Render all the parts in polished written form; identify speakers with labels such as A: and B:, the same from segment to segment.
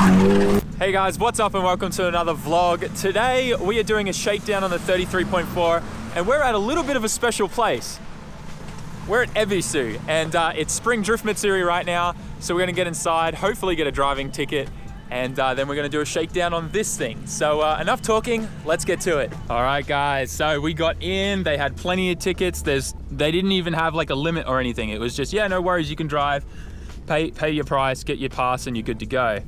A: Hey guys, what's up and welcome to another vlog. Today we are doing a shakedown on the 33.4 and we're at a little bit of a special place. We're at Ebisu and it's Spring Drift Matsuri right now. So we're gonna get inside, hopefully get a driving ticket, and then we're gonna do a shakedown on this thing. So enough talking, let's get to it. All right guys, so we got in, they had plenty of tickets. They didn't even have like a limit or anything. It was just, yeah, no worries, you can drive, pay your price, get your pass and you're good to go.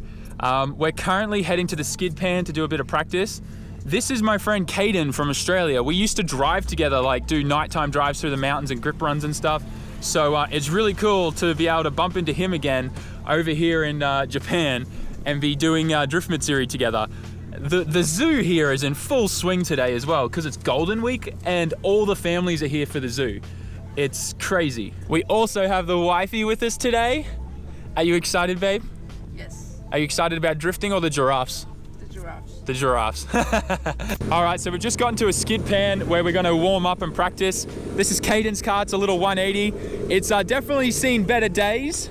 A: We're currently heading to the skid pan to do a bit of practice. This is my friend Caden from Australia. We used to drive together, like do nighttime drives through the mountains and grip runs and stuff. So it's really cool to be able to bump into him again over here in Japan and be doing Drift Matsuri together. The zoo here is in full swing today as well because it's Golden Week and all the families are here for the zoo. It's crazy. We also have the wifey with us today. Are you excited, babe?
B: Yes.
A: Are you excited about drifting or the giraffes?
B: The giraffes.
A: The giraffes. All right, so we've just gotten to a skid pan where we're gonna warm up and practice. This is Caden's car, it's a little 180. It's definitely seen better days,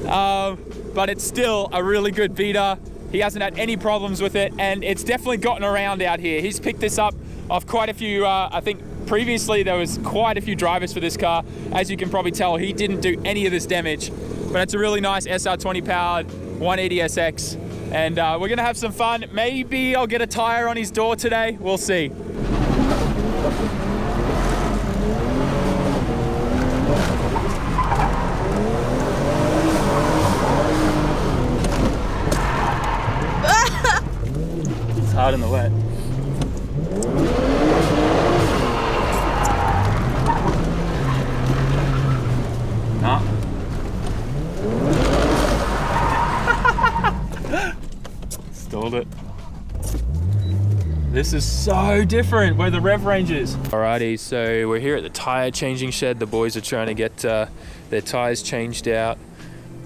A: but it's still a really good beater. He hasn't had any problems with it, and it's definitely gotten around out here. He's picked this up off quite a few, I think previously there was quite a few drivers for this car. As you can probably tell, he didn't do any of this damage, but it's a really nice SR20 powered 180 SX. And we're gonna have some fun. Maybe I'll get a tire on his door today. We'll see. It's hard in the wet. Nah. Stalled it. This is so different where the rev range is. Alrighty, so we're here at the tire changing shed. The boys are trying to get their tires changed out.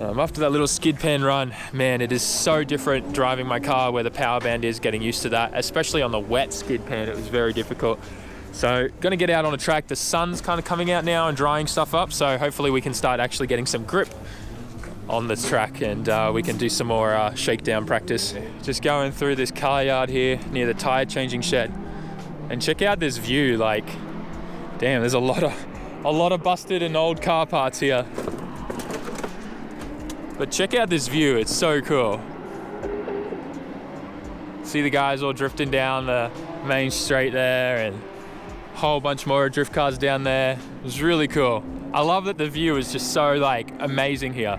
A: After that little skid pan run, man, it is so different driving my car where the power band is, getting used to that, especially on the wet skid pan. It was very difficult. So gonna get out on a track. The sun's kind of coming out now and drying stuff up, so hopefully we can start actually getting some grip on this track and we can do some more shakedown practice. Just going through this car yard here near the tire changing shed, and check out this view. Like, damn, there's a lot of busted and old car parts here. But check out this view, it's so cool. See the guys all drifting down the main straight there, and a whole bunch more drift cars down there. It was really cool. I love that the view is just so like amazing here.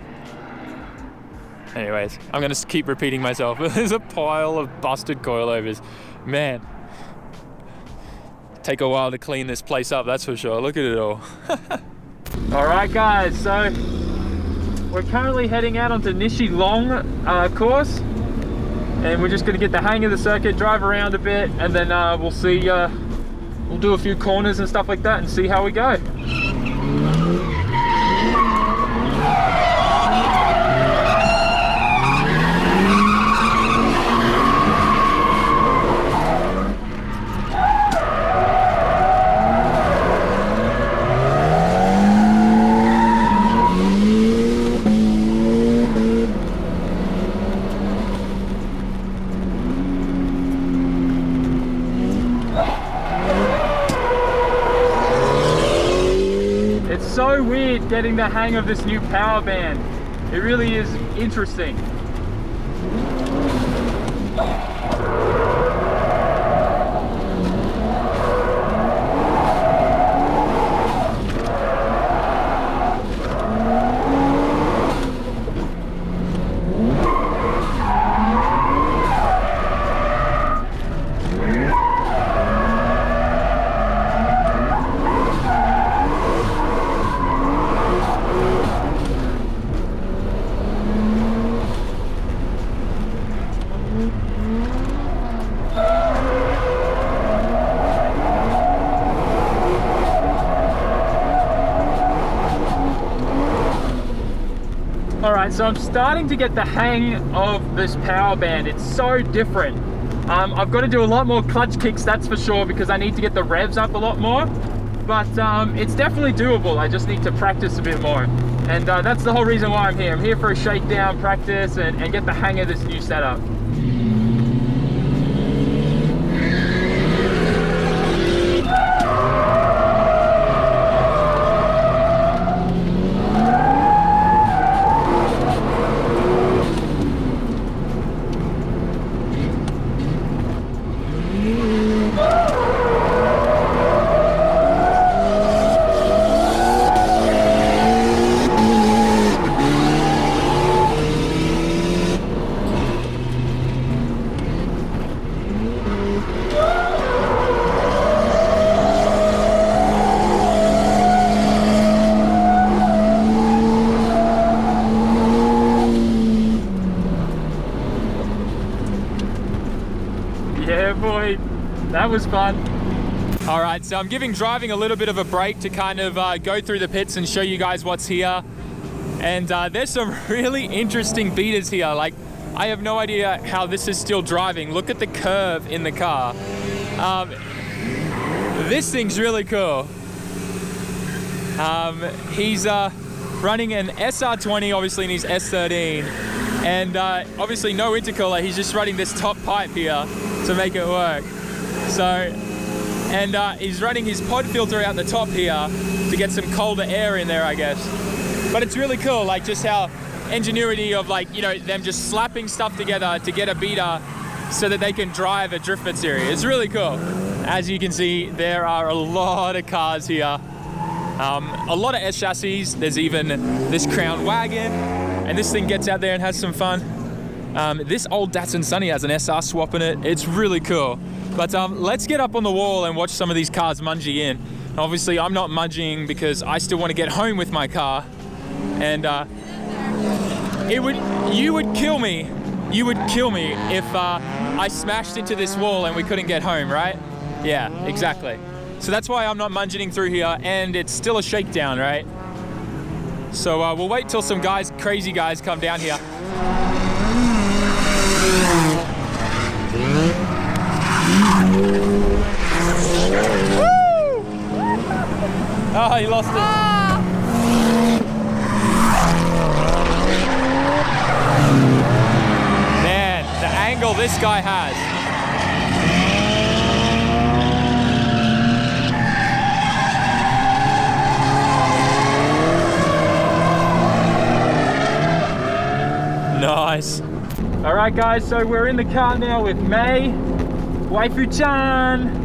A: Anyways, I'm gonna keep repeating myself. There's a pile of busted coilovers. Man, take a while to clean this place up, that's for sure. Look at it all. All right guys, so we're currently heading out onto Nishi Long course, and we're just gonna get the hang of the circuit, drive around a bit, and then we'll see, we'll do a few corners and stuff like that and see how we go. So weird getting the hang of this new power band. It really is interesting. Alright, so I'm starting to get the hang of this power band. It's so different. I've got to do a lot more clutch kicks, that's for sure, because I need to get the revs up a lot more. but it's definitely doable. I just need to practice a bit more. And that's the whole reason why I'm here. I'm here for a shakedown practice and get the hang of this new setup. Yeah, boy, that was fun. All right, so I'm giving driving a little bit of a break to kind of go through the pits and show you guys what's here. And there's some really interesting beaters here. Like, I have no idea how this is still driving. Look at the curve in the car. This thing's really cool. He's running an SR20, obviously, in his S13. And obviously no intercooler, he's just running this top pipe here to make it work. So, and he's running his pod filter out the top here to get some colder air in there, I guess. But it's really cool, like just how ingenuity of, like, you know, them just slapping stuff together to get a beater so that they can drive a Drift Matsuri. It's really cool. As you can see, there are a lot of cars here. A lot of S chassis. There's even this Crown wagon, and this thing gets out there and has some fun. This old Datsun Sunny has an SR swap in it. It's really cool. But let's get up on the wall and watch some of these cars mungie in. Obviously, I'm not munging because I still want to get home with my car. And you would kill me. You would kill me if I smashed into this wall and we couldn't get home, right? Yeah, exactly. So that's why I'm not munging through here, and it's still a shakedown, right? So we'll wait till some guys, crazy guys, come down here. Woo! Oh, he lost it. Man, the angle this guy has. Nice. All right, guys, so we're in the car now with May, waifu-chan.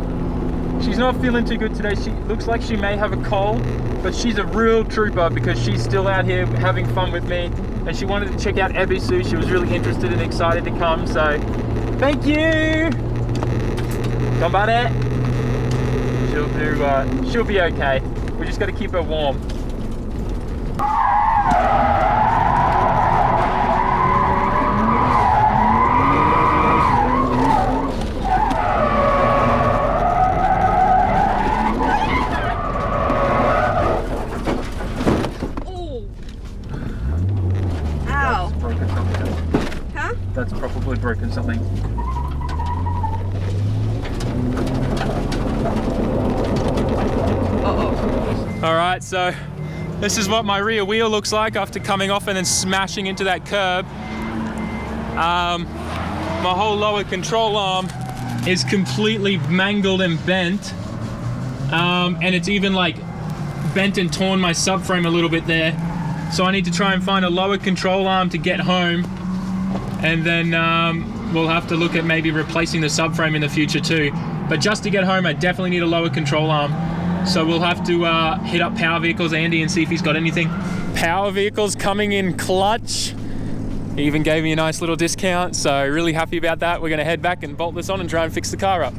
A: She's not feeling too good today. She looks like she may have a cold, but she's a real trooper because she's still out here having fun with me, and she wanted to check out Ebisu. She was really interested and excited to come, so thank you. Ganbare. She'll be okay. We just got to keep her warm. That's probably broken something. Uh-oh. All right, so this is what my rear wheel looks like after coming off and then smashing into that curb. My whole lower control arm is completely mangled and bent. And it's even like bent and torn my subframe a little bit there. So I need to try and find a lower control arm to get home. And then we'll have to look at maybe replacing the subframe in the future too. But just to get home, I definitely need a lower control arm. So we'll have to hit up Power Vehicles Andy and see if he's got anything. Power Vehicles coming in clutch. He even gave me a nice little discount, so really happy about that. We're gonna head back and bolt this on and try and fix the car up.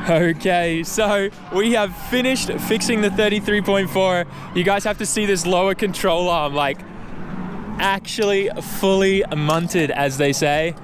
A: Okay, so we have finished fixing the 33.4. You guys have to see this lower control arm, like actually fully munted, as they say.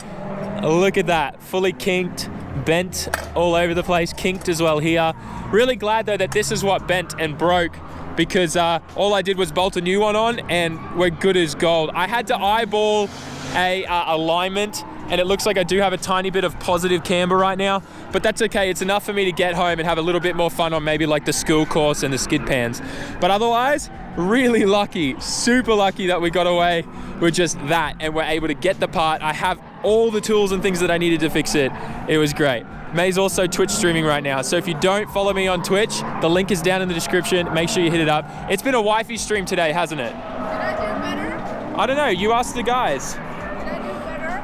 A: Look at that, fully kinked, bent all over the place, kinked as well here. Really glad though that this is what bent and broke, because all I did was bolt a new one on and we're good as gold. I had to eyeball a alignment, and it looks like I do have a tiny bit of positive camber right now, but that's okay. It's enough for me to get home and have a little bit more fun on maybe like the school course and the skid pans. But otherwise, really lucky, super lucky that we got away with just that and we're able to get the part. I have all the tools and things that I needed to fix it. It was great. May's also Twitch streaming right now, so if you don't follow me on Twitch, the link is down in the description. Make sure you hit it up. It's been a wifey stream today, hasn't it? Did
B: I do better?
A: I don't know, you asked the guys.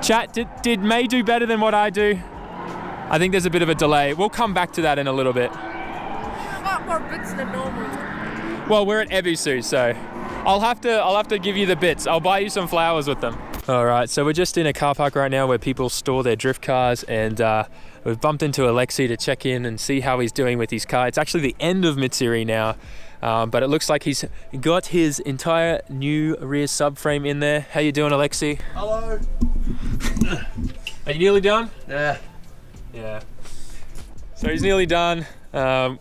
A: Chat, did May do better than what I do? I think there's a bit of a delay. We'll come back to that in a little bit.
B: A lot more bits than normal.
A: Well, we're at Ebisu, so I'll have to give you the bits. I'll buy you some flowers with them. All right, so we're just in a car park right now where people store their drift cars, and we've bumped into Alexi to check in and see how he's doing with his car. It's actually the end of Matsuri now. But it looks like he's got his entire new rear subframe in there. How you doing, Alexi?
C: Hello.
A: Are you nearly done?
C: Yeah.
A: Yeah. So he's nearly done,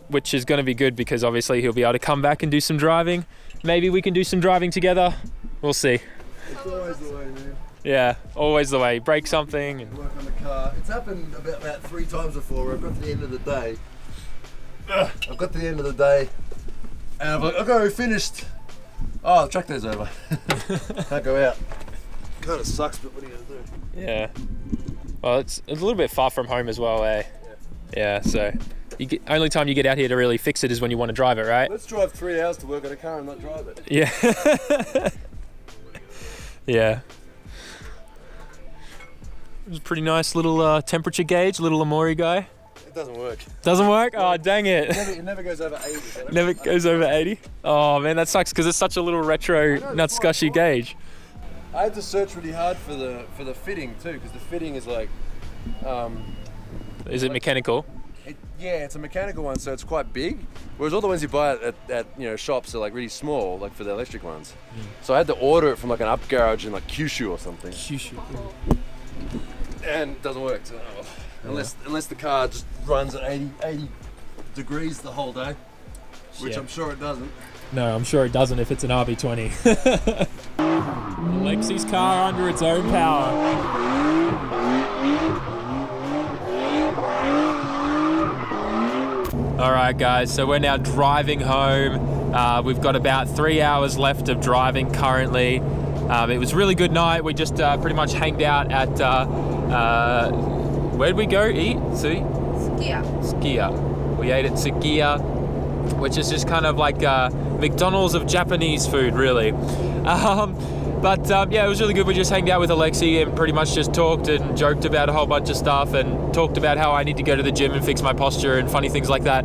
A: which is going to be good because obviously he'll be able to come back and do some driving. Maybe we can do some driving together. We'll see.
C: It's always the way, man.
A: Yeah, always the way. Break something. And
C: work on the car. It's happened about 3 times before where I've got to the end of the day. And I'm like, okay, finished. Oh, the tractor's over. Can't go out. Kind of sucks, but what are you going to do?
A: yeah. Well, it's a little bit far from home as well, eh? Yeah, so only time you get out here to really fix it is when you want to drive it, right?
C: Let's drive 3 hours to work on a car and not drive it.
A: Yeah. Yeah. It was a pretty nice little temperature gauge, little Amori guy.
C: It doesn't work.
A: Doesn't work? Oh, dang it.
C: It never goes over 80. So
A: Never goes over 80? Oh man, that sucks because it's such a little retro nutscushy gauge.
C: I had to search really hard for the fitting too, because the fitting is like...
A: Is it mechanical?
C: Yeah, it's a mechanical one, so it's quite big. Whereas all the ones you buy at shops are like really small, like for the electric ones. So I had to order it from like an up garage in like Kyushu or something.
A: Kyushu.
C: And it doesn't work. So, unless the car just runs at 80 degrees the whole day, which I'm sure it doesn't.
A: No, I'm sure it doesn't if it's an RB20. Alexi's car under its own power. All right, guys, so we're now driving home. We've got about 3 hours left of driving currently. It was a really good night. We just pretty much hanged out at, where'd we go eat? See? Skiya. We ate at Skiya, which is just kind of like McDonald's of Japanese food, really. Yeah, it was really good. We just hanged out with Alexi and pretty much just talked and joked about a whole bunch of stuff and talked about how I need to go to the gym and fix my posture and funny things like that.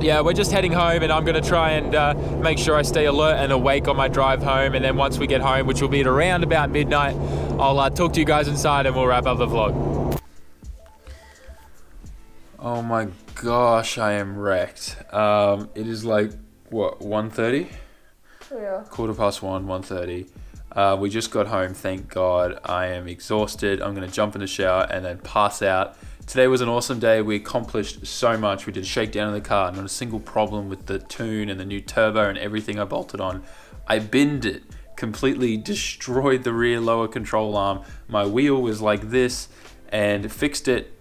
A: Yeah, we're just heading home and I'm going to try and make sure I stay alert and awake on my drive home. And then once we get home, which will be at around about midnight, I'll talk to you guys inside and we'll wrap up the vlog. Oh my gosh, I am wrecked. It is like, what, 1:30?
B: Yeah.
A: 1:15, 1:30. We just got home, thank God. I am exhausted. I'm gonna jump in the shower and then pass out. Today was an awesome day. We accomplished so much. We did a shakedown in the car, not a single problem with the tune and the new turbo and everything I bolted on. I binned it, completely destroyed the rear lower control arm. My wheel was like this and fixed it.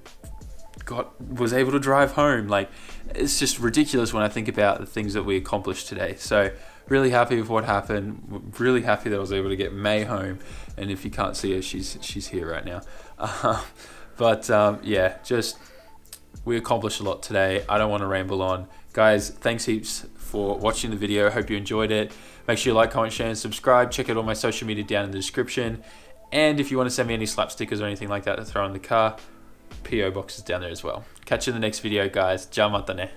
A: Was able to drive home. Like, it's just ridiculous when I think about the things that we accomplished today. So really happy with what happened. Really happy that I was able to get May home. And if you can't see her, she's here right now. Yeah, just we accomplished a lot today. I don't want to ramble on. Guys, thanks heaps for watching the video. Hope you enjoyed it. Make sure you like, comment, share, and subscribe. Check out all my social media down in the description. And if you want to send me any slap stickers or anything like that to throw in the car, PO box is down there as well. Catch you in the next video, guys. Ja mata ne.